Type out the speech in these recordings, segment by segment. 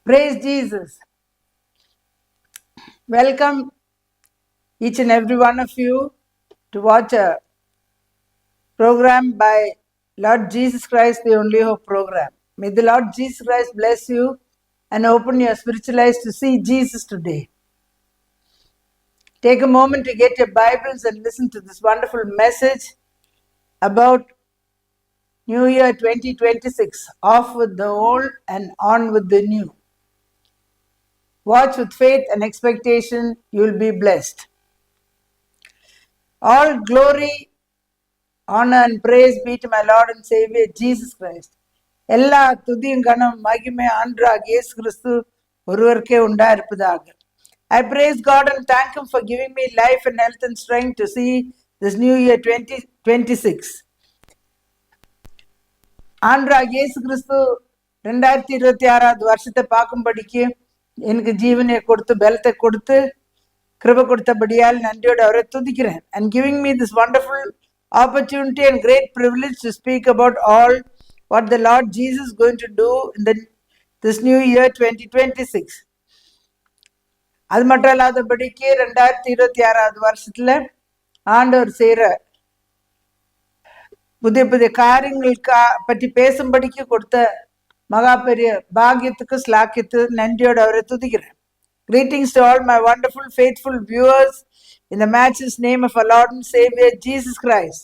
Praise Jesus. Welcome each and every one of you to watch a program by Lord Jesus Christ, the Only Hope program. May the Lord Jesus Christ bless you and open your spiritual eyes to see Jesus today. Take a moment to get your Bibles and listen to this wonderful message about New Year 2026. Off with the old and on with the new. Watch with faith and expectation, you will be blessed. All glory, honor and praise be to my Lord and Savior Jesus Christ. எல்லா துதியும் கனம் மகிமை ஆண்டவராக இயேசு கிறிஸ்து ஒருவருக்கே உண்டாயிருப்பதாக. I praise God and thank Him for giving me life and health and strength to see this new year 2026. ஆண்டவராக இயேசு கிறிஸ்து 2026 வருஷத்தை பார்க்கும்படிக்கு எனக்கு ஜீவனை கொடுத்து பலத்தை கொடுத்து கிருபை கொடுத்தபடியால் நன்றியோடு அவரை துதிக்கிறேன். And giving me this wonderful opportunity and great privilege to speak about all what the Lord Jesus is going to do in this new year 2026. அது மட்டும் இல்லாதபடிக்கு 2026 வருஷத்துல ஆண்டவர் செய்கிற புதிய புதிய காரியங்களுக்கு பற்றி பேசும்படிக்கு கொடுத்த மகா பெரிய பாக்கியத்துக்கு ஸ்லாக்கியத்து நன்றியோடு அவரை துதிக்கிறேன். Greetings to all my wonderful, faithful viewers in the matchless name of our Lord and Savior Jesus Christ.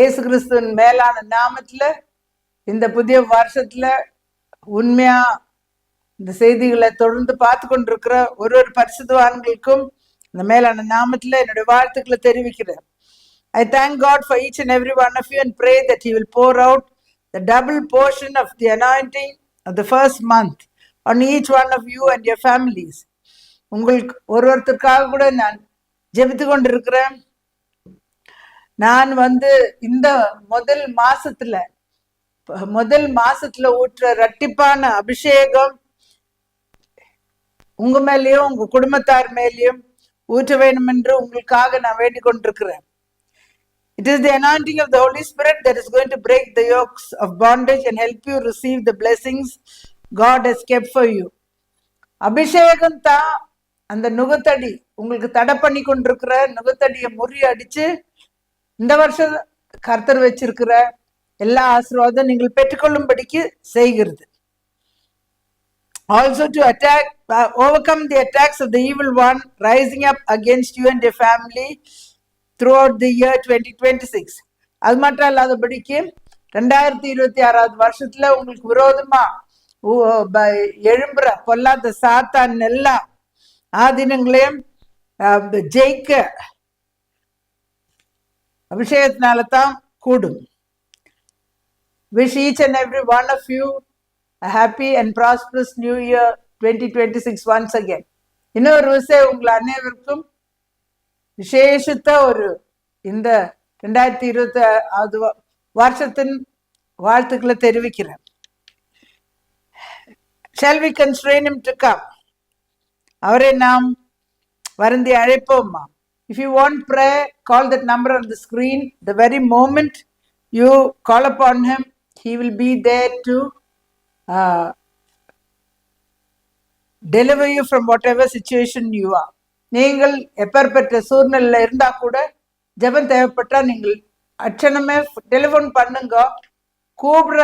ஏசு கிறிஸ்துவின் மேலான நாமத்துல இந்த புதிய வருஷத்துல உண்மையா இந்த செய்திகளை தொடர்ந்து பார்த்து கொண்டிருக்கிற ஒரு பரிசுத்தவான்களுக்கும் இந்த மேலான நாமத்துல என்னுடைய வாழ்த்துக்களை தெரிவிக்கிறேன். I thank God for each and every one of you and pray that He will pour out the double portion of the anointing of the first month on each one of you and your families. உங்களுக்கு ஒருத்தருக்காக கூட நான் ஜெபித்து கொண்டிருக்கிறேன். நான் இந்த முதல் மாசத்துல ஊற்ற இரட்டிப்பான அபிஷேகம் உங்க மேலேயும் உங்க குடும்பத்தார் மேலேயும் ஊற்ற வேண்டும் என்று உங்களுக்காக நான் வேண்டிக் கொண்டிருக்கிறேன். It is the anointing of the Holy Spirit that is going to break the yokes of bondage and help you receive the blessings God has kept for you. அபிஷேகம் தான் அந்த நுகத்தடி, உங்களுக்கு தடை பண்ணி கொண்டிருக்கிற நுகத்தடியை முறியடிச்சு இந்த வருஷம் கர்த்தர் வச்சிருக்கிற எல்லா ஆசீர்வாதம் நீங்கள் பெற்றுக்கொள்ளும்படிக்கு செய்கிறது. Also to overcome the attacks of the evil one rising up against you and your family throughout the year 2026. அது மட்டும் இல்லாதபடிக்கு 2026 வருஷத்துல உங்களுக்கு விரோதமா எழும்புற பொல்லாத சாத்தான் எல்லா ஆதீனங்களையும் ஜெயிக்க அபிஷேகத்தினால தான் கூடும். Wish each and every one of you a happy and prosperous new year 2026 once again. இன்னொரு விஷயம் உங்களை அனைவருக்கும் விசேஷித்த ஒரு இந்த 2026 வருஷத்தின் வாழ்த்துக்களை தெரிவிக்கிறேன். Shall we constrain him to come? அவரை நாம் வருந்தி அழைப்போமா? If you want prayer, call that number on the screen. The very moment you call upon him, he will be there to deliver you from whatever situation you are. நீங்கள் எப்பேற்பட்ட சூழ்நிலையில இருந்தா கூட ஜெபம் தேவைப்பட்டா நீங்கள் அட்சணமே டெலிஃபோன் பண்ணுங்க. கூப்பிடுற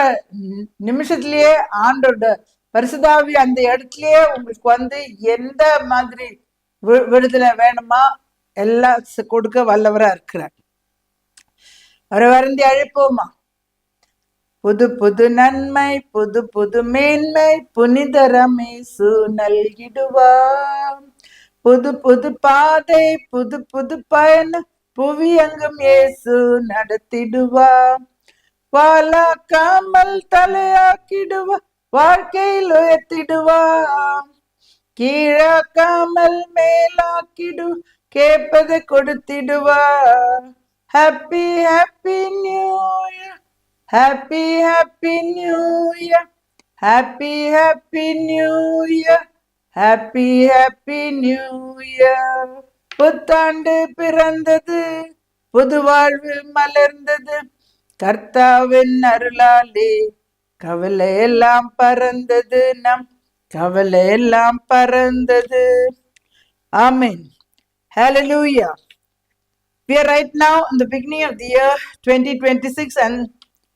நிமிஷத்திலேயே ஆண்டோட பரிசுத்தாவி அந்த இடத்துலயே உங்களுக்கு எந்த மாதிரி விடுதலை வேணுமா எல்லாம் கொடுக்க வல்லவரா இருக்கிறார். அவரை வருந்தி அழைப்போமா? புது புது நன்மை புது புது மேன்மை புனிதரமேசு நல்கிடுவார். புது புது பாதை புது புது பயணம் புவி அங்கும் இயேசு நடத்திடுவார். வாழாக்காமல் தலையாக்கிடுவா, வாழ்க்கையில் உயர்த்திடுவார். கீழாக்காமல் மேலாக்கிடு, கேட்பதை கொடுத்திடுவார். Happy happy new year, happy happy new year, happy happy new year, happy happy new year. புத்தாண்டு பிறந்தது, புது வாழ்வு மலர்ந்தது, கர்த்தாவின் அருளாலே கவலை எல்லாம் பறந்தது, நம் கவலை எல்லாம் பறந்தது. ஆமென். Hallelujah. We are right now in the beginning of the year 2026, and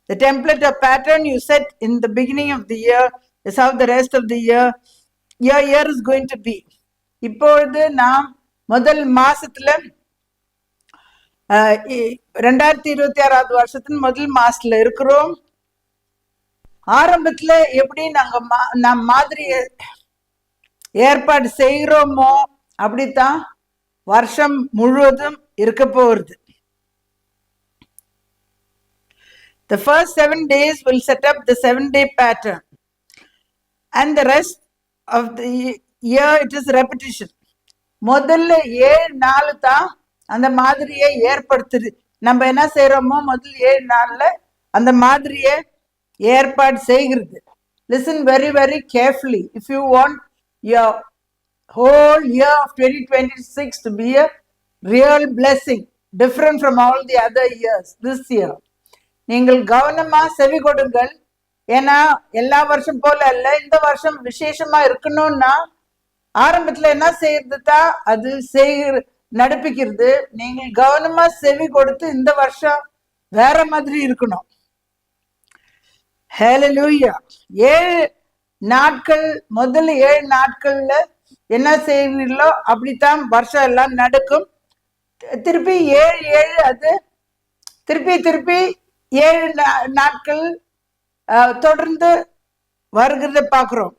the template or pattern you set in the beginning of the year is how the rest of the year is going to be. இப்பொழுது நாம் முதல் மாசத்துல 2026 வருஷத்தின் முதல் மாசத்துல இருக்கிறோம். ஆரம்பத்துல எப்படி நம் மாதிரி ஏற்பாடு செய்கிறோமோ அப்படித்தான் வருஷம் முழுவதும் இருக்க போகிறது. The first 7 days will set up the 7-day pattern, and the rest of the year it is repetition. முதல்ல 7 நாள் தான் அந்த மாதிரியை ஏற்படுத்துது. நம்ம என்ன செய்யறோமோ முதல் 7 நாள்ல அந்த மாதிரியை ஏற்பாடு செய்கிறது. Listen very very carefully. If you want your whole year of 2026 to be a real blessing, different from all the other years, this year, நீங்கள் கவனமா செவி கொடுங்கள். ஏன்னா எல்லா வருஷம் போல அல்ல, இந்த வருஷம் விசேஷமா இருக்கணும்னா ஆரம்பத்துல என்ன செய்யறது தான் அது நடப்பிக்கிறது. நீங்கள் கவனமா செவி கொடுத்து இந்த வருஷம் வேற மாதிரி இருக்கணும். Hallelujah. 7 நாட்கள், முதல் 7 நாட்கள்ல என்ன செய்வீங்களோ அப்படித்தான் வருஷம் எல்லாம் நடக்கும். திருப்பி 7 அது திருப்பி 7 நாட்கள் தொடர்ந்து வருகிறத பார்க்கிறோம்.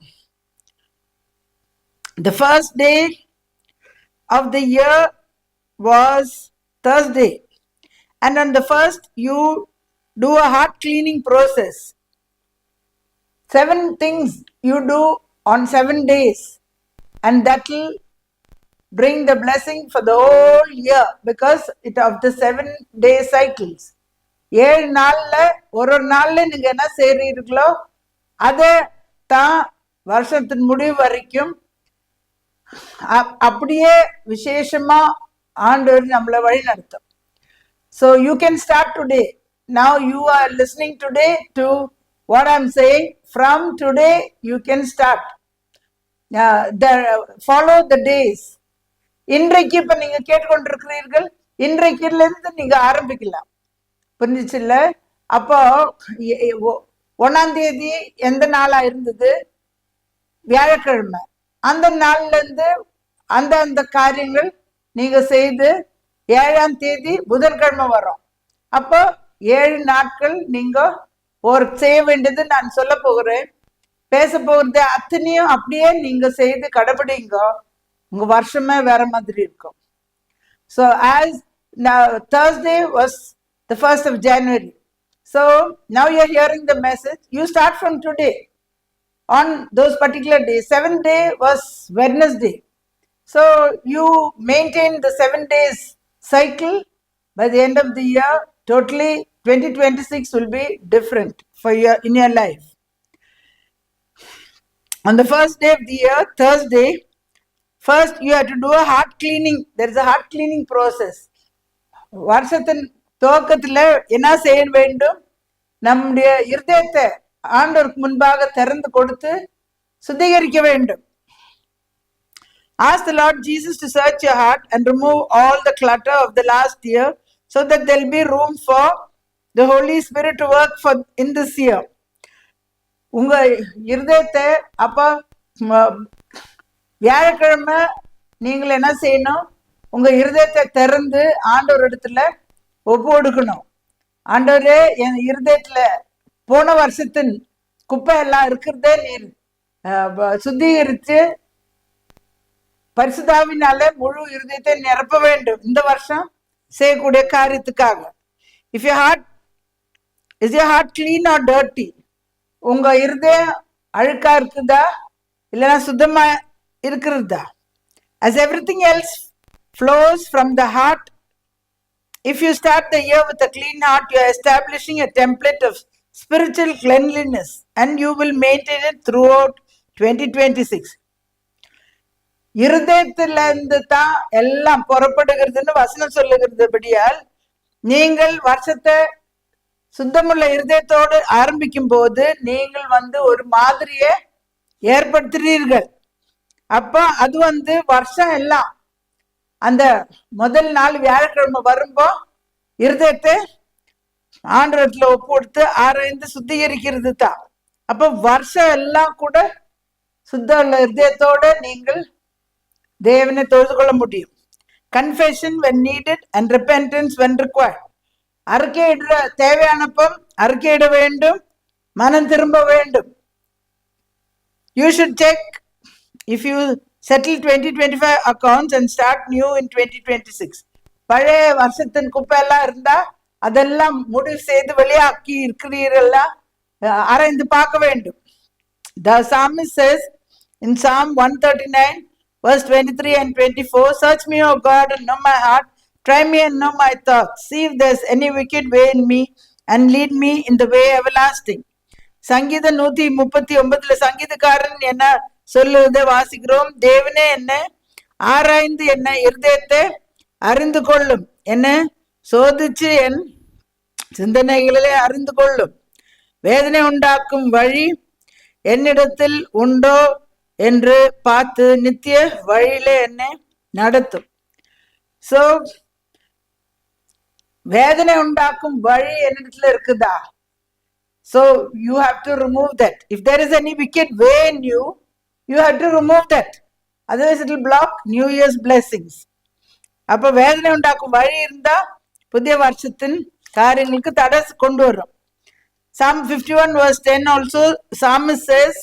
The first day of the year was Thursday, and on the first you do a heart cleaning process. 7 things you do on 7 days, and that will bring the blessing for the whole year because it of the 7-day cycles. 7 நாள்ல ஒரு நாள்ல நீங்க என்ன செய்றீங்களோ அதை தான் வருஷத்தின் முடிவு வரைக்கும் அப்படியே விசேஷமா ஆண்டவர் நம்மளை வழி நடத்தும். So you can start today. Now you are listening today to what I'm saying. From today you can start. Follow the days. இன்றைக்கு இப்ப நீங்க கேட்டுக்கொண்டிருக்கிறீர்கள், இன்றைக்குல இருந்து நீங்க ஆரம்பிக்கலாம். புரிஞ்சிச்சுல்ல? அப்போ 1ஆம் தேதி எந்த நாளா இருந்தது? வியாழக்கிழமை. அந்த நாள்ல இருந்து அந்த காரியங்கள் நீங்க செய்து 7ஆம் தேதி புதன்கிழமை வரும். அப்போ 7 நாட்கள் நீங்க ஒரு செய்ய வேண்டியது நான் சொல்ல போகிறேன், பேச போகிறது அத்தனையும் அப்படியே நீங்க செய்து கடைபிடிங்க. உங்க வருஷமே வேற மாதிரி இருக்கும். So as now Thursday was the 1st of January. So now you're hearing the message. You start from today on those particular days. 7th day was Wednesday. So you maintain the 7 days cycle. By the end of the year, totally 2026 will be different for in your life. On the first day of the year, Thursday, first you have to do a heart cleaning. There is a heart cleaning process. வருஷத்தின் துவக்கத்துல என்ன செய்ய வேண்டும்? நம்முடைய இருதயத்தை ஆண்டவருக்கு முன்பாக திறந்து கொடுத்து சுத்திகரிக்க வேண்டும். Ask the Lord Jesus to search your heart and remove all the clutter of the last year so that there will be room for the Holy Spirit to work for in this year. உங்க இருதயத்தை அப்ப வியாழக்கிழமை நீங்கள் என்ன செய்யணும்? உங்க இருதயத்தை திறந்து ஆண்டவர் இடத்துல ஒப்பு கொடுக்கணும். ஆண்டவரே, என் இருதயத்துல போன வருஷத்தின் குப்பை எல்லாம் இருக்கிறதே நீர் சுத்திகரித்து பரிசுத்தாவினால முழு இருதயத்தை நிரப்ப வேண்டும் இந்த வருஷம் செய்யக்கூடிய காரியத்துக்காக. If your heart is your heart clean or dirty? உங்க இருதயம் அழுக்கா இருக்குதா இல்லைன்னா சுத்தமா இருக்கிறதா? As everything else flows from the heart, if you start the year with a clean heart, you are establishing a template of spiritual cleanliness and you will maintain it throughout 2026. இருதயத்திலிருந்து தான் எல்லாம் புறப்படுகிறதுன்னு வசனம் சொல்லுகிறதுபடியால் நீங்கள் வருஷத்தை சுத்தமுள்ள இருதயத்தோடு ஆரம்பிக்கும் போது நீங்கள் ஒரு மாதிரியை ஏற்படுத்துறீர்கள். அப்ப அது வருஷம் எல்லாம் அந்த முதல் நாள் வியாழக்கிழமை வரும்போ இருதயத்தை ஆண்டவரத்துல ஒப்பு கொடுத்து ஆராய்ந்து சுத்திகரிக்கிறது தான். அப்ப வருஷம் எல்லாம் கூட சுத்த உள்ள இருதயத்தோட நீங்கள் தேவனை தொழுது கொள்ள முடியும். Confession when needed and repentance when required. அறிக்கையிட தேவையானப்போ அறிக்கையிட வேண்டும், மனம் திரும்ப வேண்டும். You should check if you settle 2025 accounts and start new in 2026. பழைய வருஷத்தின் குப்பை எல்லாம் இருந்தா அதெல்லாம் முடிவு செய்து வெளியாக்கி இருக்கிறீர்கள் ஆராய்ந்து பார்க்க வேண்டும். The psalmist says in Psalm 139 verse 23 and 24, search me, O God, and know my heart, try me and know my thoughts, see if there's any wicked way in me and lead me in the way everlasting. சங்கீத 139 சங்கீதக்காரன் என்ன சொல்லுவதை வாசிக்கிறோம். தேவனே என்ன ஆராய்ந்து என்ன இருதயத்தை அறிந்து கொள்ளும், என்ன சோதிச்சு என் சிந்தனைகளிலே அறிந்து கொள்ளும். வேதனை உண்டாக்கும் வழி என்னிடத்தில் உண்டோ என்று பார்த்து நித்திய வழியிலே என்னை நடத்தும். சோ வேதனை உண்டாக்கும் வழி என்னிடத்துல இருக்குதா? So you have to remove that. If there is any wicked way in you, you have to remove that. Otherwise it will block New Year's blessings. அப்ப வேதனை உண்டாக்கும் வழி இருந்தா புதிய வருஷத்தின் காரியங்களுக்கு தடை கொண்டு வரும். Psalm 51 verse 10 also, psalmist says,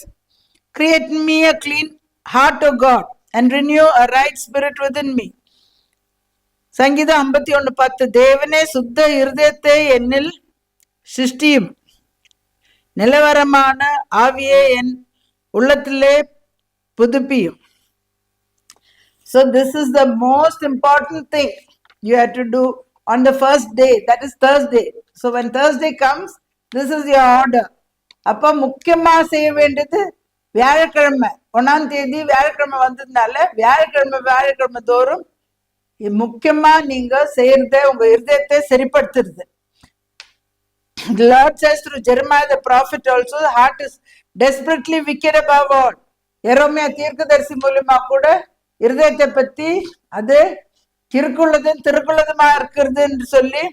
create in me a clean heart, O God, and renew a right spirit within me. சங்கீதம் 51:10, தேவனே சுத்த இருதயத்தை என்னில் சிருஷ்டியும், நிலவரமான ஆவியே என் உள்ளத்திலே புதுப்பியும். So this is the most important thing you have to do on the first day, that is Thursday. So when Thursday comes, this is your order. அப்ப முக்கியமா செய்ய வேண்டியது வியாழக்கிழமை 1ஆம் தேதி வியாழக்கிழமை வந்ததுனால வியாழக்கிழமை தோறும் முக்கியமா நீங்க செய்யறத உங்க இருதயத்தை சரிப்படுத்துறது. The Lord says through Jeremiah the prophet also, the heart is desperately wicked above all. எரோமியா தீர்க்கதரிசி மூலமா கூட இருதயத்தை பத்தி அது கிறுக்குள்ளதும் திருக்குள்ளதுமா இருக்கிறது என்று சொல்லி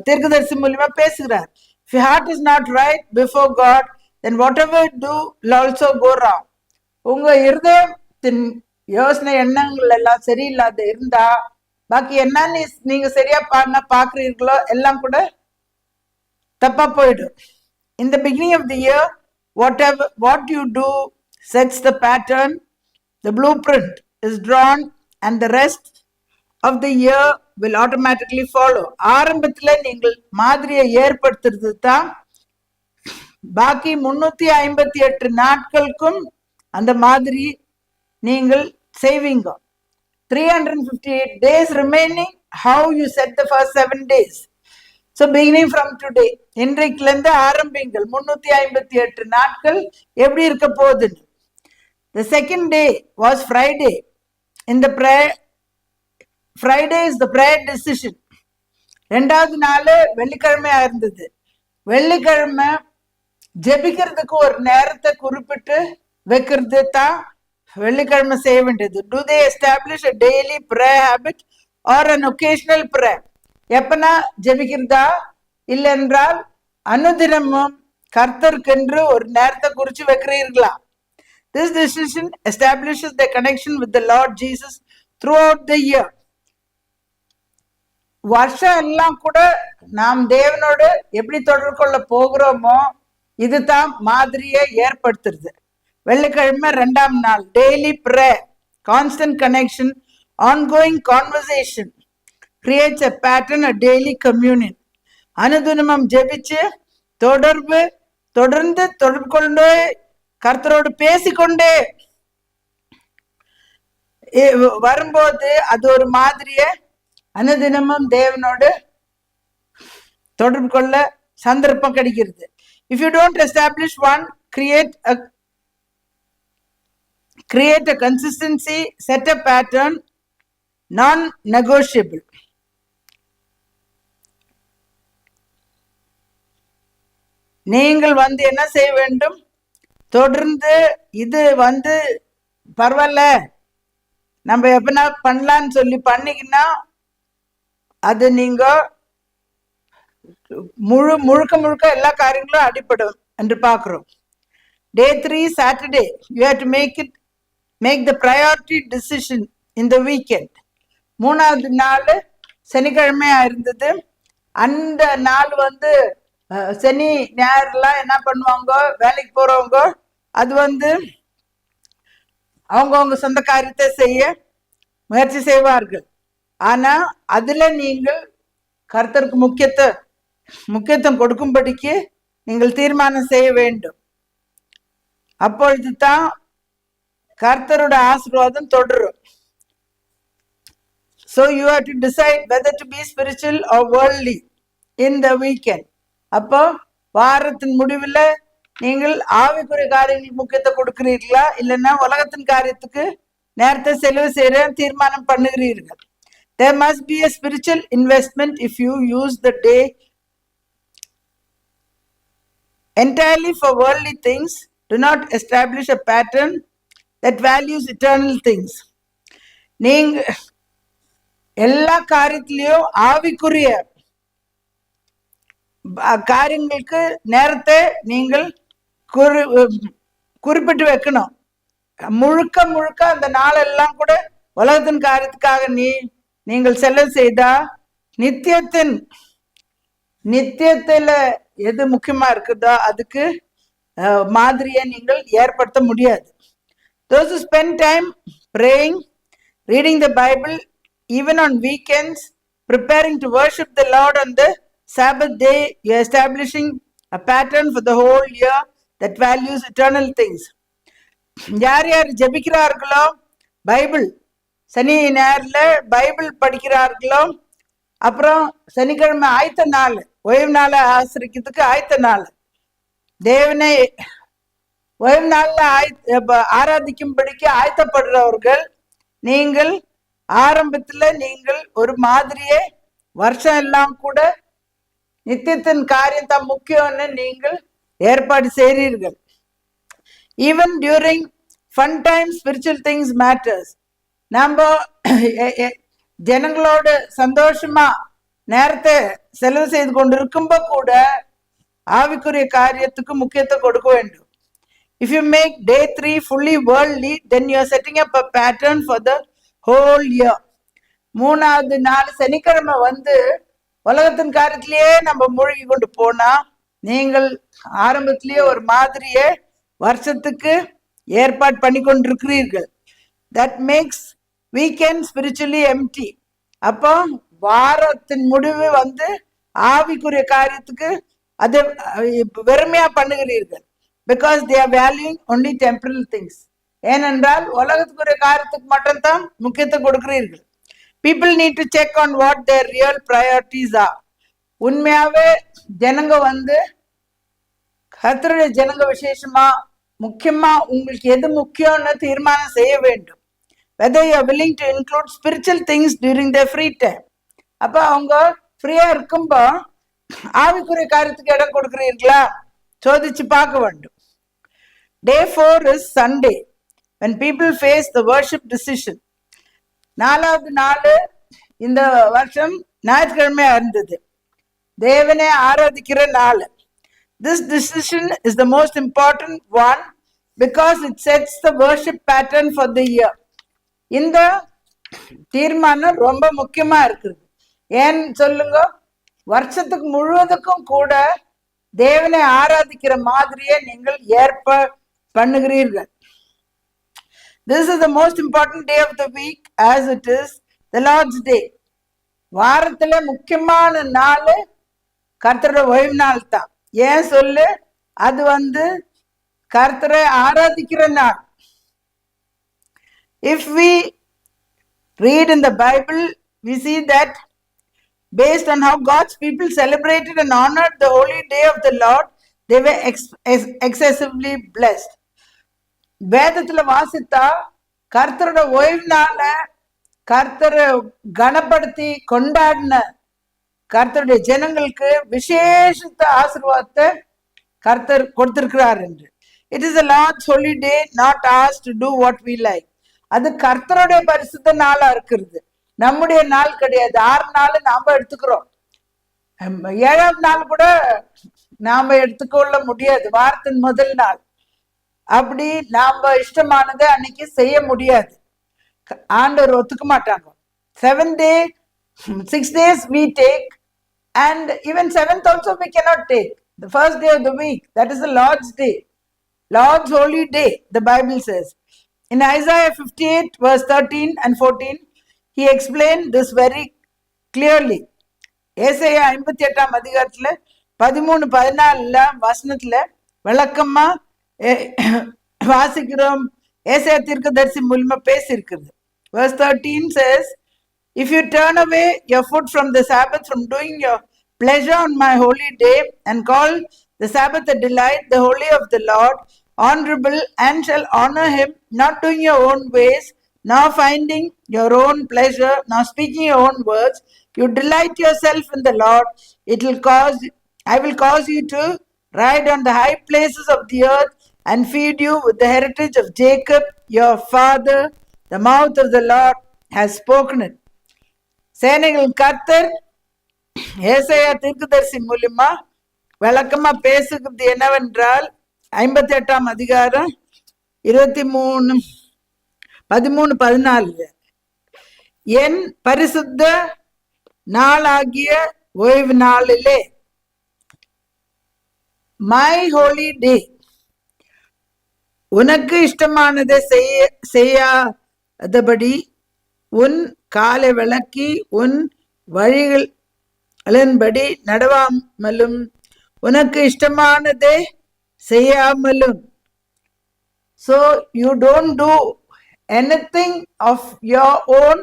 தீர்க்கதரிசி மூலமா பேசுகிறார். If your heart is not right before God, then whatever you do will also go wrong. உங்க இருதயத்தின் யோசனை எண்ணங்கள் எல்லாம் சரியில்லாத இருந்தா பாக்கி என்ன நீங்க சரியா பாக்குறீர்களோ எல்லாம் கூட தப்பா போயிடும். In the beginning of the year, what you do sets the pattern, the blueprint is drawn, and the rest of the year will automatically follow. ஆரம்பத்துல நீங்கள் மாதிரியை ஏற்படுத்துறது தான் பாக்கி 358 நாட்களுக்கும் அந்த மாதிரி நீங்கள் செய்வீங்க. 358 days remaining, how you set the first 7 days. So beginning from today, இன்றைக்குல இருந்து ஆரம்பிங்கள். 358 நாட்கள் எப்படி இருக்க போகுதுன்னு. The second day was Friday. In the prayer, Friday is the prayer decision. ரெண்டாவது நாள் வெள்ளிக்கிழமையா இருந்தது. வெள்ளிக்கிழமை ஜெபிக்கிறதுக்கு ஒரு நேரத்தை குறிப்பிட்டு வைக்கிறது தான் வெள்ளிக்கிழமை செய்ய வேண்டியது. Do they establish a daily prayer habit or an occasional prayer? எப்பனா ஜெபிக்கிறதா இல்லை என்றால் அனுதினமும் கர்த்தருக்கென்று ஒரு நேரத்தை குறிச்சு வைக்கிறீர்களா? This decision establishes the connection with the Lord Jesus throughout the year. வருஷம் எல்லாம் கூட நாம் தேவனோடு எப்படி தொடர்பு கொள்ள போகிறோமோ இதுதான் மாதிரியை ஏற்படுத்துறது. வெள்ளிக்கிழமை 2ஆம் நாள் daily prayer, constant connection, ongoing conversation creates a pattern, a daily communion. அனுதினமும் ஜெபிச்சு தொடர்ந்து தொடர்பு கொண்டு கர்த்தரோடு பேசிக்கொண்டே வரும்போது அது ஒரு மாதிரிய அனுதினமும் தேவனோடு தொடர்பு கொள்ள சந்தர்ப்பம் கிடைக்கிறது. If you don't establish one, create a consistency, set a pattern, non-negotiable. நீங்கள் என்ன செய்ய வேண்டும்? தொடர்ந்து இது பரவாயில்ல, நம்ம எப்பனா பண்ணலான்னு சொல்லி பண்ணிக்கினா அது நீங்க முழுக்க முழுக்க எல்லா காரியங்களும் அடிப்படும் என்று பார்க்கிறோம். Day 3 Saturday, you have to make the priority decision in the weekend. மூணாவது நாள் சனிக்கிழமையா இருந்தது. அந்த நாள் சனி ஞாயிறுலாம் என்ன பண்ணுவாங்க, வேலைக்கு போறவங்க அது அவங்கவுங்க சொந்த காரியத்தை செய்ய முயற்சி செய்வார்கள். ஆனா அதுல நீங்கள் கர்த்தருக்கு முக்கியத்துவம் கொடுக்கும்படிக்கு நீங்கள் தீர்மானம் செய்ய வேண்டும். அப்பொழுது தான் கர்த்தரோட ஆசீர்வாதம் தொடரும். So you have to decide whether to be spiritual or worldly in the weekend. அப்போ வாரத்தின் முடிவில் நீங்கள் ஆவிக்குரிய காரியங்களுக்கு முக்கியத்துவம் கொடுக்கிறீர்களா, இல்லைன்னா உலகத்தின் காரியத்துக்கு நேரத்தை செலவு செய்ய தீர்மானம் பண்ணுகிறீர்கள். There must be a spiritual investment if you use the day entirely for worldly things. Do not establish a pattern that values eternal things. நீங்க எல்லா காரியத்திலையும் ஆவிக்குரிய காரியங்களுக்கு நேரத்தை நீங்கள் குறிப்பிட்டு வைக்கணும். முழுக்க அந்த நாளெல்லாம் கூட உலகத்தின் காரியத்துக்காக நீங்கள் செலவு செய்தா நித்தியத்துல எது முக்கியமா இருக்குதோ அதுக்கு மாதிரியை நீங்கள் ஏற்படுத்த முடியாது. Those who spend time praying, reading the Bible, even on weekends, preparing to worship the Lord on the Sabbath day, you are establishing a pattern for the whole year that values eternal things. யார் யார் ஜெபிக்கிறார்களோ, Bible சனி ஞாயிறுல Bible படிக்கிறார்களோ, அப்புறம் சனிக்கிழமை ஆயத்த நாள், ஓய்வு நாளை ஆசிரிக்கிறதுக்கு ஆயத்த நாள், தேவனை ஓய்வு நாள்ல ஆராதிக்கும்படிக்கு ஆயத்தப்படுறவர்கள், நீங்கள் ஆரம்பத்துல நீங்கள் ஒரு மாதிரியே வருஷம் எல்லாம் கூட நித்தியத்தின் காரியம் தான் முக்கியம்னு நீங்கள் ஏற்பாடு செய்கிறீர்கள். Even during fun times, spiritual things matters. நம்ம ஜனங்களோட சந்தோஷமா நேரத்தை செலவு செய்து கொண்டு இருக்கும்போ கூட ஆவிக்குரிய காரியத்துக்கு முக்கியத்துவம் கொடுக்க வேண்டும். If you make day 3 fully worldly, then you are setting up a pattern for the whole year. மூணாவது நாள் சனிக்கிழமை உலகத்தின் காரியத்திலேயே நம்ம மூழ்கி கொண்டு போனா நீங்கள் ஆரம்பத்திலேயே ஒரு மாதிரியே வருஷத்துக்கு ஏற்பாடு பண்ணி கொண்டிருக்கிறீர்கள். That makes weekend spiritually empty. அப்போ வாரத்தின் முடிவு ஆவிக்குரிய காரியத்துக்கு அது வெறுமையா பண்ணுகிறீர்கள். Because they are valuing only temporal things. ஏனென்றால் உலகத்துக்குரிய காரியத்துக்கு மட்டும்தான் முக்கியத்துவம் கொடுக்கிறீர்கள். People need to check on what their real priorities are. உண்மையாவே ஜனங்க கர்த்தருடைய ஜனங்க விசேஷமா முக்கியமா உங்களுக்கு எது முக்கியம்னு தீர்மானம் செய்ய வேண்டும். Whether you are willing to include spiritual things during their free time. அப்ப அவங்க ஃப்ரீயா இருக்கும்போ ஆவிக்குரிய காரியத்துக்கு இடம் கொடுக்கிறீர்களா சோதிச்சு பார்க்க வேண்டும். Day 4 is Sunday, when people face the worship decision. நாலாவது நாள் இந்த வருஷம் ஞாயிற்றுக்கிழமையா இருந்தது, தேவனை ஆராதிக்கிற நாள். This decision is the most important one because it sets the worship pattern for the year. இந்த தீர்மானம் ரொம்ப முக்கியமா இருக்குது. ஏன்னு சொல்லுங்க, வருஷத்துக்கு முழுவதுக்கும் கூட தேவனை ஆராதிக்கிற மாதிரியே நீங்கள் ஏற்பாடு பண்ணுகிறீர்கள். This is the most important day of the week as it is the Lord's day. வாரத்துல முக்கியமான நாள் கர்த்தரோட ஓய்வு நாள் தான். ஏன் சொல்லு, அது கர்த்தரை ஆராதிக்கிற நாள். If we read in the Bible, we see that based on how God's people celebrated and honored the holy day of the Lord, they were excessively blessed. வேதத்துல வாசித்தா கர்த்தரோட ஓய்வு நாள கர்த்தரை கனப்படுத்தி கொண்டாடின கர்த்தருடைய ஜனங்களுக்கு விசேஷ ஆசீர்வாதத்தை கர்த்தர் கொடுத்திருக்கிறார் என்று. It is a Lord's holy day, not ours to do what we like. அது கர்த்தருடைய பரிசுத்த நாளா இருக்கிறது, நம்முடைய நாள் கிடையாது. 6 நாள் நாம எடுத்துக்கிறோம், 7ஆம் நாள் கூட நாம எடுத்துக்கொள்ள முடியாது, வாரத்தின் முதல் நாள். அப்படி நாம இஷ்டமானதை அன்னைக்கு செய்ய முடியாது, ஆண்டவர் ஒத்துக்க மாட்டாங்க. 7 days, 6 days we take, and even 7th also we cannot take. The first day of the week, that is the Lord's day, Lord's holy day, the Bible says. In Isaiah 58 verse 13 and 14, he explained this very clearly. ஏசாயா 58ஆம் அதிகாரத்துல 13-14 வசனத்துல விளக்கமா வாசிக்கிறோம். ஏசாயா தீர்க்கதரிசி மூலமா பேசியிருக்கிறது. Verse 13 says, if you turn away your foot from the Sabbath, from doing your pleasure on my holy day, and call the Sabbath a delight, the holy of the Lord, honorable, and shall honor him, not doing your own ways, nor finding your own pleasure, nor speaking your own words, you delight yourself in the Lord, I will cause you to ride on the high places of the earth, and feed you with the heritage of Jacob your father. The mouth of the Lord has spoken it. சேனைகள் கர்த்தர் ஏசாயா தீர்க்கதரிசி மூலமா விளக்கமா பேசுகிறது என்னவென்றால், 58ஆம் அதிகாரம் 13-14, என் பரிசுத்த நாளாகிய ஓய்வு நாளிலே, மை ஹோலி டே, உனக்கு இஷ்டமானதை செய்யாதபடி உன் காலை விளக்கி உன் வழிகளின்படி நடவாமலும் உனக்கு இஷ்டமானதை செய்யாமலும். So you don't do anything of your own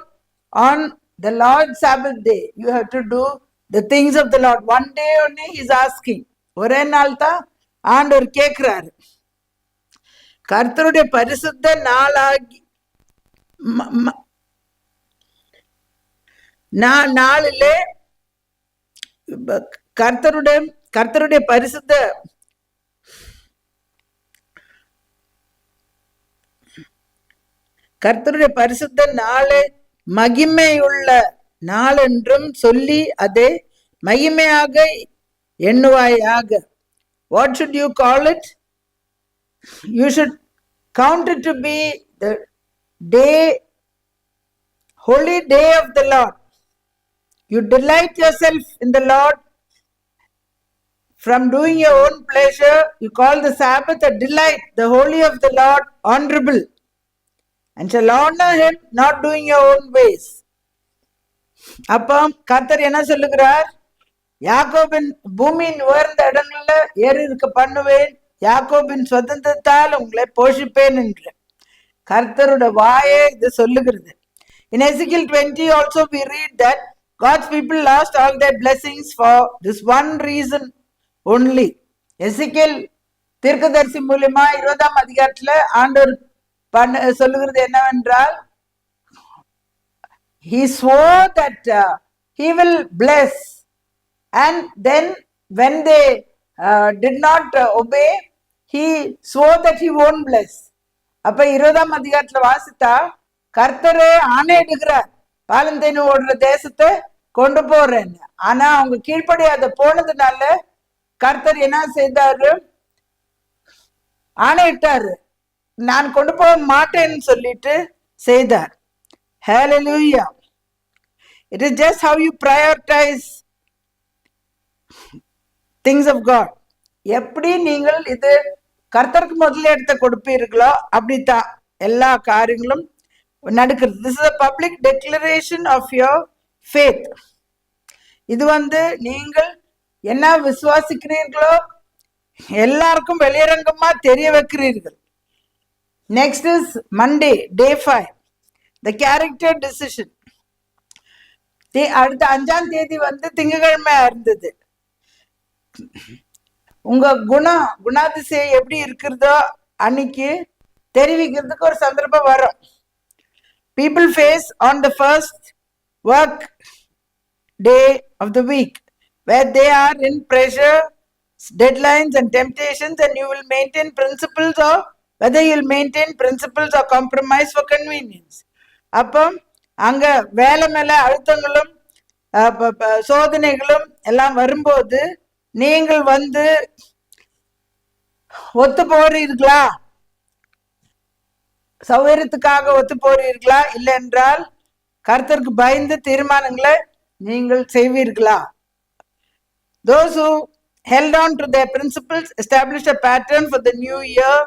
on the Lord's Sabbath day. You have to do the things of the Lord. One day only he is asking. ஒரே நாள் தான் ஆண்டவர் கேட்கிறாரு. கர்த்தருடைய பரிசுத்த நாளாகி நாளிலே கர்த்தருடைய பரிசுத்த நாளை மகிமையுள்ள நாள் என்றும் சொல்லி அதை மகிமையாக எண்ணுவாயாக. What should you call it? You should count it to be the day, holy day of the Lord. You delight yourself in the Lord from doing your own pleasure. You call the Sabbath a delight, the holy of the Lord honorable, and shall honor him, not doing your own ways. அப்போ கர்த்தர் என்ன சொல்லுகிறார்? யாக்கோபின் பூமியின் உயர்ந்த இடங்கள்ல ஏறி இருக்க பண்ணுவேன், யாக்கோபின் சுதந்திரத்தால் உங்களை போஷிப்பேன் என்று கர்த்தருடைய வாயே இது சொல்லுகிறது. In Ezekiel 20 also we read that God's people lost all their blessings for this one reason only. எசேக்கியேல் தீர்க்கதரிசி மூலமா 20ஆம் அதிகாரத்துல ஆண்டவர் சொல்லுகிறது என்னவென்றால், he swore that he will bless, and then when they did not obey, he swore that he won't bless. அப்ப 20ஆம் அதிகாரத்துல வாசித்தா கர்த்தரே ஆணையிடுகிறார், பாலந்தேனு ஓடுற தேசத்தை கொண்டு போறேன்னு. ஆனா அவங்க கீழ்ப்படியாத போனதுனால கர்த்தர் என்ன செய்தாரு? ஆணையிட்டாரு, நான் கொண்டு போக மாட்டேன்னு சொல்லிட்டு செய்தார். Hallelujah. It is just how you prioritize things of God. எப்படி நீங்கள் இது கர்த்தருக்கு முதல்ல எடுத்து கொடுப்பீர்களோ அப்படித்தான் எல்லா காரியங்களும் நடக்கிறது. This is a public declaration of your faith. இது நீங்கள் என்ன விசுவாசிக்கிறீர்களோ எல்லாருக்கும் வெளியரங்கமா தெரிய வைக்கிறீர்கள். Next is Monday, day 5, the character decision. அடுத்த 5ஆம் தேதி திங்கட்கிழமையா இருந்தது. உங்க குணாதிசயம் எப்படி இருக்கிறதோ அன்னைக்கு தெரிவிக்கிறதுக்கு ஒரு சந்தர்ப்பம் வரும். People face on the first work day of the week where they are in pressure, deadlines and temptations, and you will maintain principles, or whether you will maintain principles or compromise for convenience. அப்போ அங்க வேலை மேல அழுத்தங்களும் சோதனைகளும் எல்லாம் வரும்போது நீங்கள் ஒத்து போறீர்களா, சௌகரியத்துக்காக ஒத்து போறீர்களா, இல்லை என்றால் கர்த்தருக்கு பயந்து தீர்மானங்களை நீங்கள் செய்வீர்களா? Those who held on to their principles established a pattern for the new year.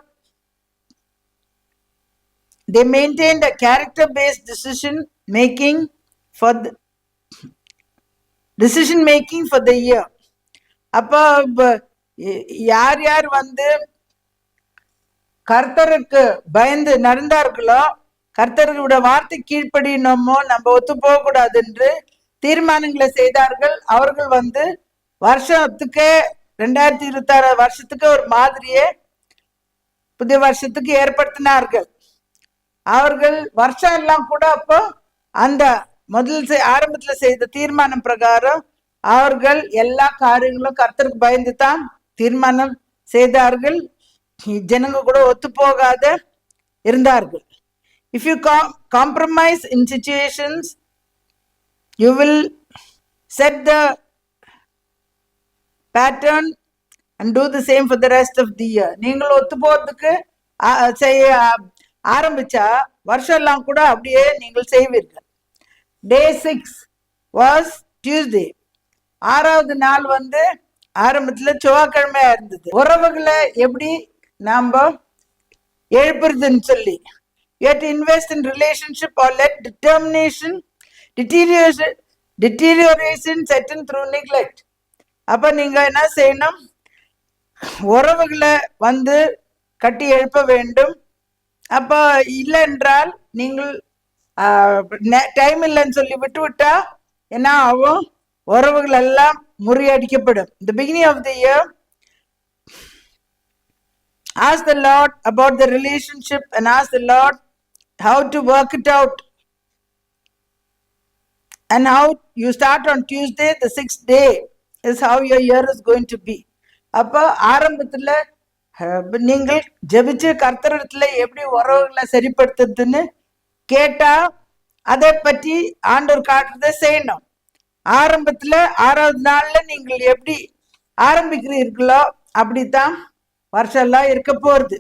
They maintained a character-based decision making for the year. அப்போ யார் யார் கர்த்தருக்கு பயந்து நடந்தார்களோ, கர்த்தர்களுடைய வார்த்தை கீழ்ப்படினோமோ, நம்ம ஒத்து போக கூடாது என்று தீர்மானங்களை செய்தார்கள். அவர்கள் வருஷத்துக்கு 2026 வருஷத்துக்கு ஒரு மாதிரியே புதிய வருஷத்துக்கு ஏற்படுத்தினார்கள். அவர்கள் வருஷம் எல்லாம் கூட அப்போ அந்த ஆரம்பத்துல செய்த தீர்மானம் பிரகாரம் அவர்கள் எல்லா காரியங்களும் கர்த்தருக்கு பயந்து தான் தீர்மானம் செய்தார்கள். ஜனங்க கூட ஒத்து போகாத இருந்தார்கள். If you compromise in situations, you will set the pattern and do the same for the rest of the year. நீங்கள் ஒத்து போறதுக்கு செய்ய ஆரம்பிச்சா வருஷம் எல்லாம் கூட அப்படியே நீங்கள் செய்வீர்கள். Day 6 was Tuesday. 6வது நாள் ஆரம்பத்துல செவ்வாய்க்கிழமையா இருந்தது. உறவுகளை எப்படி நாம எழுப்புறதுன்னு சொல்லி, you have to invest in relationship or let deterioration set in through neglect. அப்ப நீங்க என்ன செய்யணும்? உறவுகளை கட்டி எழுப்ப வேண்டும். அப்ப இல்லை என்றால் நீங்கள் டைம் இல்லைன்னு சொல்லி விட்டா என்ன ஆகும்? உறவுகள் எல்லாம் முறியடிக்கப்படும். The beginning of the year, ask the Lord about the relationship and ask the Lord how to work it out, and how you start on Tuesday, the 6th day is how your year is going to be. அப்போ ஆரம்பத்துல நீங்கள் ஜெபிச்சு கர்த்தரிடத்துல எப்படி உறவுகளை சரிப்படுத்துறதுன்னு கேட்டா அதை பற்றி ஆண்டவர் காட்டுறதை செய்யணும். ஆரம்பத்துல 6வது நாள்ல நீங்கள் எப்படி ஆரம்பிக்கிறீர்களோ அப்படித்தான் வருஷம் எல்லாம் இருக்க போறது.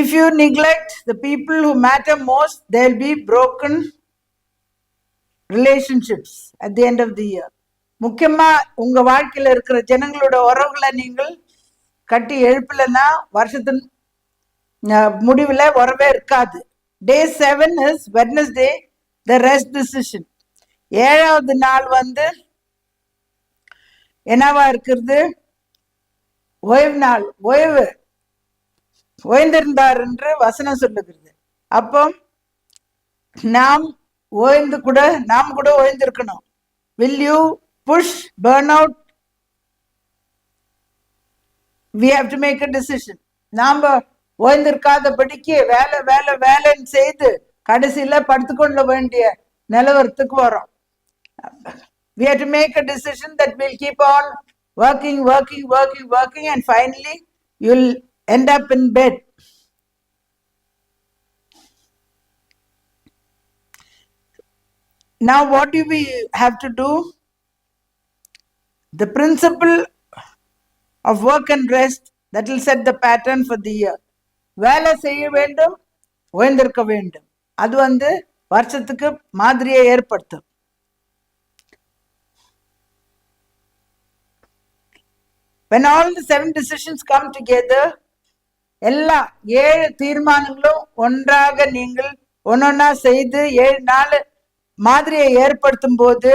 If you neglect the people who matter most, there will be broken relationships at the end of the year. முக்கியமா உங்க வாழ்க்கையில இருக்கிற ஜனங்களோட உறவுகளை நீங்கள் கட்டி எழுப்பலன்னா வருஷத்தின் முடிவுல உறவே இருக்காது. Day 7 is Wednesday, the rest decision. 7வது நாள் என்னவா இருக்கிறது? ஓய்வு நாள். ஓய்ந்திருந்தார் என்று வசனம் சொல்லுகிறது. அப்போ நாம் கூட ஓய்ந்திருக்கணும். Will you push, burn out? We have to make a decision. நாம ஓய்ந்திருக்காதபடிக்கு வேலைன்னு செய்து கடைசியில படுத்துக்கொள்ள வேண்டிய நிலவரத்துக்கு வரும். We have to make a decision that we'll keep on working, and finally you'll end up in bed. Now what do we have to do? The principle of work and rest, that will set the pattern for the year. வேலை செய்ய வேண்டும், ஓய்ந்திருக்க வேண்டும். அது வருஷத்துக்கு மாதிரியை ஏற்படுத்தும். When all the 7 decisions come together, எல்லா 7 தீர்மானங்களும் ஒன்றாக நீங்கள் ஒன்னொன்னா செய்து 7 நாள் மாதிரியை ஏற்படுத்தும் போது,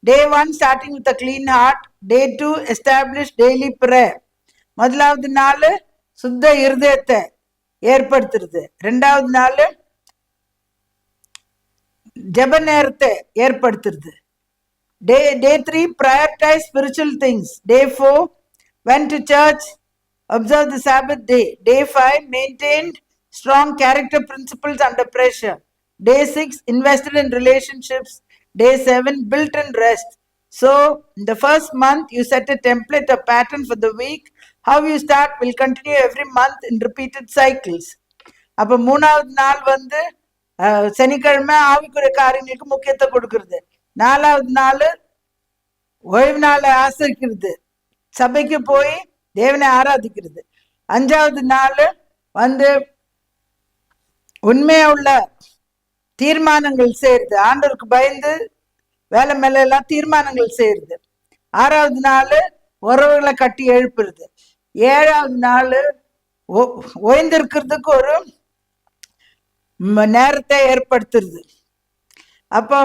Day 1 starting with a clean heart, Day 2 establish daily prayer. முதலாவது நாள் சுத்த இருதயத்தை ஏற்படுத்துறது. 2வது நாள் ஜெப நேரத்தை ஏற்படுத்துறது. Day 3 prioritize spiritual things. Day 4 went to church, observe the Sabbath day. Day 5 maintained strong character principles under pressure. Day 6 invested in relationships. Day 7 built in rest. So in the first month you set a template, a pattern for the week. How you start will continue every month in repeated cycles. அப்ப மூணாவது நாள் வந்து சனிக்கிழமை ஆவிக்குரிய காரியங்களுக்கு முக்கியத்துவம் கொடுக்கறது. நாலாவது நாள் ஓய்வு நாளை ஆசரிக்கிறது, சபைக்கு போய் தேவனை ஆராதிக்கிறது. அஞ்சாவது நாள் வந்து உண்மையா உள்ள தீர்மானங்கள் செய்யறது, ஆண்டவருக்கு பயந்து வேலை மேல எல்லாம் தீர்மானங்கள் செய்யறது. ஆறாவது நாள் உறவுகளை கட்டி எழுப்புறது. ஏழாவது நாள் ஓய்ந்திருக்கிறதுக்கு ஒரு நேரத்தை ஏற்படுத்துறது. அப்போ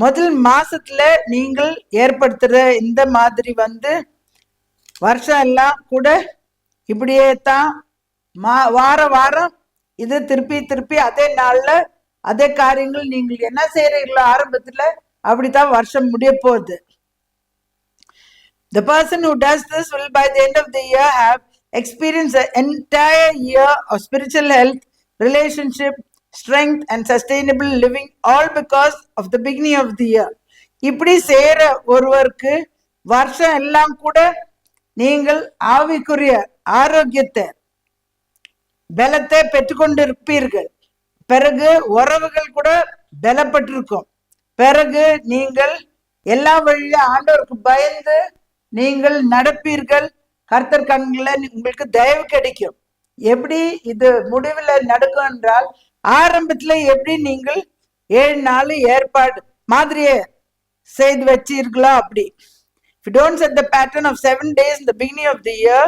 முதல் மாசத்துல நீங்கள் ஏற்படுத்துற இந்த மாதிரி வந்து வருஷம் எல்லாம் கூட இப்படியே தான் வாரம் இது திருப்பி அதே நாள்ல அதே காரியங்கள் நீங்கள் என்ன செய்யறீங்களோ ஆரம்பத்துல அப்படித்தான் வருஷம் முடிய போகுது. The person who does this will by the end of the year have experienced an entire year of spiritual health, relationship, strength and sustainable living, all because of the beginning of the year. இப்படி செய்யற ஒருவருக்கு வருஷம் எல்லாம் கூட நீங்கள் ஆவிக்குரிய ஆரோக்கியத்தை பலத்தை பெற்றுக்கொண்டிருப்பீர்கள். பிறகு உறவுகள் கூட பலப்பட்டிருக்கும். பிறகு நீங்கள் எல்லா வழியில ஆண்டவருக்கு பயந்து நீங்கள் நடப்பீர்கள். கர்த்தர் கண்களை உங்களுக்கு தயவு கிடைக்கும். எப்படி இது முடிவில் நடக்கும் என்றால், ஆரம்பத்துல எப்படி நீங்கள் 7 நாள் ஏற்பாடு மாதிரியே செய்து வச்சீர்களோ அப்படி. If you don't set the pattern of 7 days in the beginning of the year,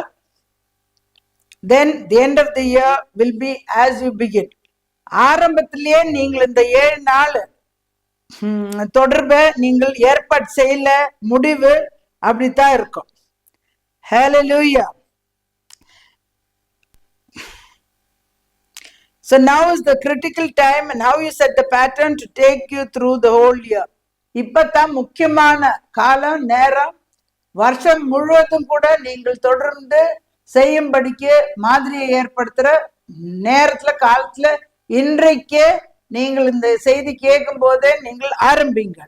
then the end of the year will be as you begin. ஆரம்பத்திலேயே நீங்கள் இந்த 7 நாள் தொடர்பை நீங்கள் ஏற்பாடு செய்யல, முடிவு அப்படித்தான் இருக்கும். Hallelujah. So now is the critical time and how you set the pattern to take you through the whole year. இப்பதான் முக்கியமான காலம், நேரம். வருஷம் முழுவதும் கூட நீங்கள் தொடர்ந்து செய்யும்படிக்கு மாதிரியை ஏற்படுத்துற நேரத்துல காலத்துல இன்றைக்கே நீங்கள் இந்த செய்தி கேட்கும் போதே நீங்கள் ஆரம்பிங்க.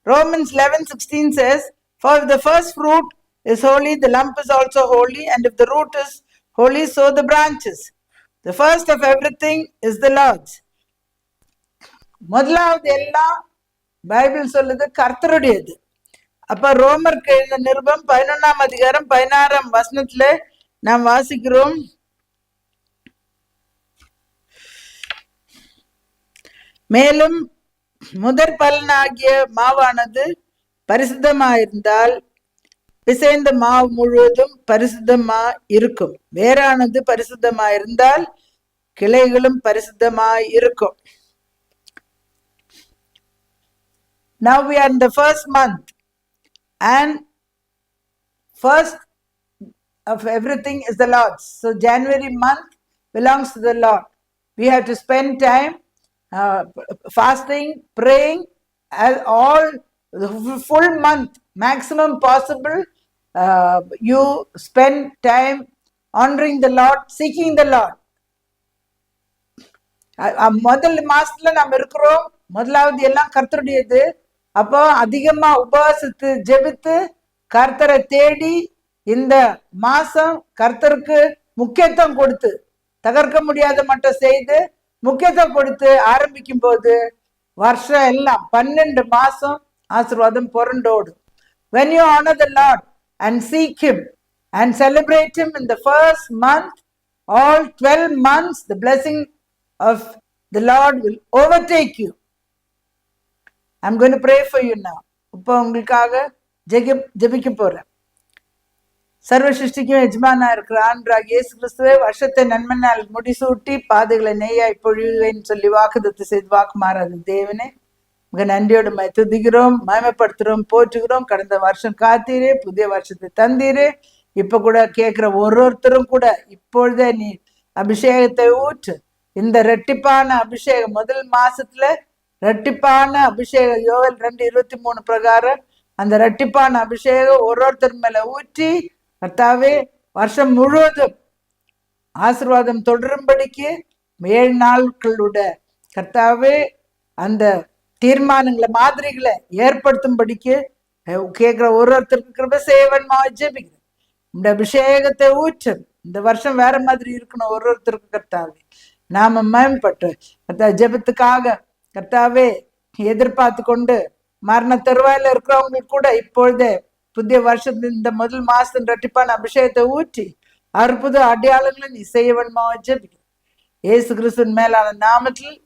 Romans 11:16 says, for if the first fruit is holy, the lump is also holy, and if the root is holy, so the branches. The first of everything is the Lord's. முதலாவது எல்லாம் பைபிள் சொல்லுது கர்த்தருடையது. அப்ப ரோமருக்கு எழுதின நிருபம் 11ஆம் அதிகாரம் 16ஆம் வசனத்துல நாம் வாசிக்கிறோம், மேலும் முதற் பலனாகிய மாவானது பரிசுத்தமாயிருந்தால் பிசைந்த மாவு முழுவதும் பரிசுத்தமா இருக்கும். வேறானது பரிசுத்தமாயிருந்தால் கிளைகளும் பரிசுத்தமாய் இருக்கும். Now we are in the first month and first of everything is the Lord's. So January month belongs to the Lord. We have to spend time fasting, praying, all the full month, maximum possible. You spend time honoring the Lord, seeking the Lord. முதல் மாசத்துல நம்ம இருக்கிறோம், முதலாவது எல்லாம் கர்த்தருடையது. அப்போ அதிகமா உபவாசித்து ஜெபித்து கர்த்தரை தேடி இந்த மாசம் கர்த்தருக்கு முக்கியத்துவம் கொடுத்து தகர்க்க முடியாத மட்டும் செய்து முக்கியத்துவம் கொடுத்து ஆரம்பிக்கும் போது வருஷம் எல்லாம் 12 மாசம் ஆசீர்வாதம் புரண்டோடு. When you honor the Lord and seek Him and celebrate Him in the first month, all 12 months the blessing of the Lord will overtake you. I'm going to pray for you now. இப்போ உங்களுக்காக ஜெபிக்க போறேன். சர்வ சிருஷ்டிக்கும் எஜமானா இருக்கிற ஆண்டவராகிய இயேசு கிறிஸ்துவே, வருஷத்தை நன்மனால் முடிசூட்டி பாதைகளை நெய்யாய் பொழிவேன்னு சொல்லி வாக்குத்தத்தை செய்து வாக்கு மாறாத தேவனே, உங்க நன்றியோடு துதிக்கிறோம், மகிமைப்படுத்துறோம், போற்றுகிறோம். கடந்த வருஷம் காத்தீரே, புதிய வருஷத்தை தந்தீரே. இப்ப கூட கேட்கிற ஒருத்தரும் கூட இப்பொழுதே நீ அபிஷேகத்தை ஊற்று. இந்த ரெட்டிப்பான அபிஷேகம் முதல் மாசத்துல ரெட்டிப்பான அபிஷேகம் யோவேல் 2:23 பிரகாரம் அந்த ரெட்டிப்பான அபிஷேகம் ஒருத்தர் மேல ஊற்றி கர்த்தாவே வருஷம் முழுவதும் ஆசீர்வாதம் தொடரும்படிக்கு 7 நாட்களோட கர்த்தாவே அந்த தீர்மானங்களை மாதிரிகளை ஏற்படுத்தும்படிக்கு கேட்கிற ஒருத்தருக்கு கிருபை செய்வன்மா ஜெபிக்கிறேன். இந்த அபிஷேகத்தை ஊற்று. இந்த வருஷம் வேற மாதிரி இருக்கணும் ஒருத்தருக்கு கர்த்தாவே. நாம மேம்பட்டு ஜெபத்துக்காக கர்த்தாவே எதிர்பார்த்து கொண்டு மரண தருவாயில இருக்கிறவங்களுக்கு கூட இப்பொழுதே புதிய வருஷத்தின் இந்த முதல் மாசத்தின் ரெட்டிப்பான அபிஷேகத்தை ஊற்றி அற்புத அடையாளங்களை நீ செய்ய வேணுமா ஜெபிக்கிறேன். இயேசு கிறிஸ்துவின் மேலான நாமத்தில்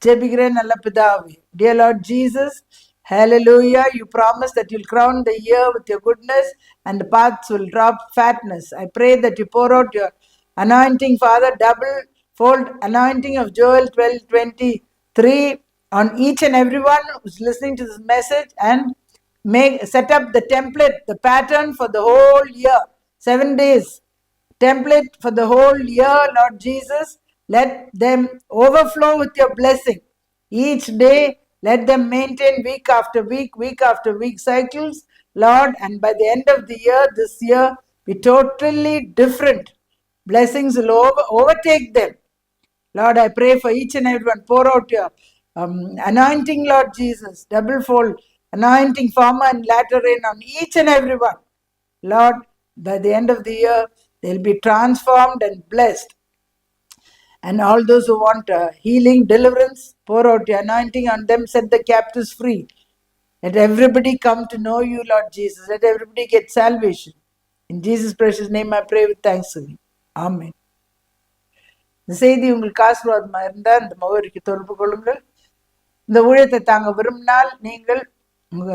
ஜெபிக்கிறேன் நல்ல பிதாவே. Dear Lord Jesus, hallelujah, you promise that you'll crown the year with your goodness and the paths will drop fatness. I pray that you pour out your anointing, Father, double fold anointing of Joel 12:23 on each and everyone who's listening to this message, and set up the template, the pattern for the whole year, 7 days template for the whole year, Lord Jesus. Let them overflow with your blessing each day. Let them maintain week after week cycles, Lord, and by the end of the year, this year, be totally different. Blessings will overtake them. Lord, I pray for each and everyone. Pour out your anointing, Lord Jesus, double fold anointing, former and latter rain on each and everyone. Lord, by the end of the year, they'll be transformed and blessed. And all those who want healing, deliverance, pour out your anointing on them, set the captives free. Let everybody come to know you, Lord Jesus. Let everybody get salvation. In Jesus' precious name I pray with thanksgiving. Amen. இந்த செய்தி உங்களுக்கு ஆசீர்வாதமா இருந்தால் இந்த முகவரிக்கு தொடர்பு கொள்ளுங்கள். இந்த ஊழியத்தை தாங்க விரும்பினால் நீங்கள் உங்க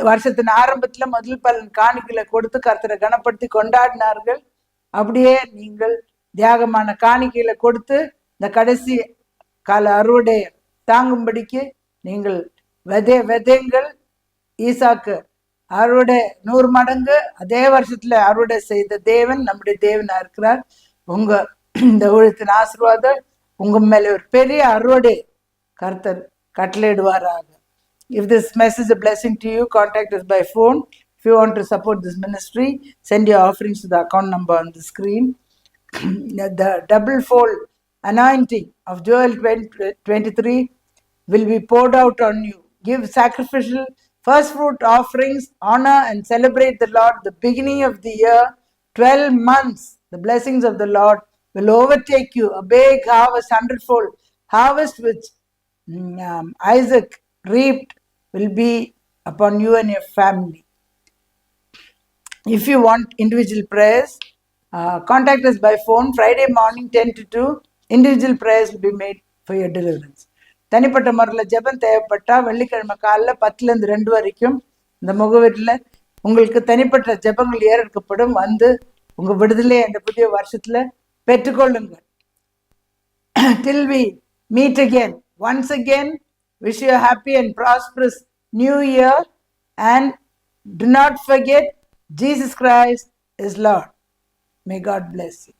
வருஷத்தின் ஆரம்பத்துல முதல் பலன் காணிக்கைகளை கொடுத்து கர்த்தரை கனப்படுத்தி கொண்டாடினார்கள். அப்படியே நீங்கள் தியாகமான காணிக்கைகளை கொடுத்து இந்த கடைசி கால அறுவடை தாங்கும்படிக்கு நீங்கள் விதைங்கள். ஈசாக்கு அறுவடை 100 மடங்கு அதே வருஷத்துல அறுவடை செய்த தேவன் நம்முடைய தேவனா இருக்கிறார். உங்க இந்த ஊழியத்தின் ஆசீர்வாதம் உங்க மேல ஒரு பெரிய அறுவடை கர்த்தர் கட்டளையிடுவாராக. If this message is a blessing to you, contact us by phone. If you want to support this ministry, send your offerings to the account number on the screen. The double fold anointing of Joel 23 will be poured out on you. Give sacrificial first fruit offerings, honor and celebrate the Lord the beginning of the year. 12 months, the blessings of the Lord will overtake you. A big harvest, 100-fold harvest which Isaac reaped will be upon you and your family. If you want individual prayers, contact us by phone. Friday morning 10 to 2, individual prayers will be made for your deliverance. தனிப்பட்ட முறையில் ஜெபம் தேவைப்பட்டா வெள்ளிக்கிழமை காலைல 10லேருந்து 2 வரைக்கும் இந்த முகவரியில் உங்களுக்கு தனிப்பட்ட ஜெபங்கள் ஏற்கப்படும். வந்து உங்க விடுதலையை இந்த புதிய வருஷத்துல பெற்றுக்கொள்ளுங்கள். Till we meet again, once again, wish you a happy and prosperous new year, and do not forget Jesus Christ is Lord. May God bless you.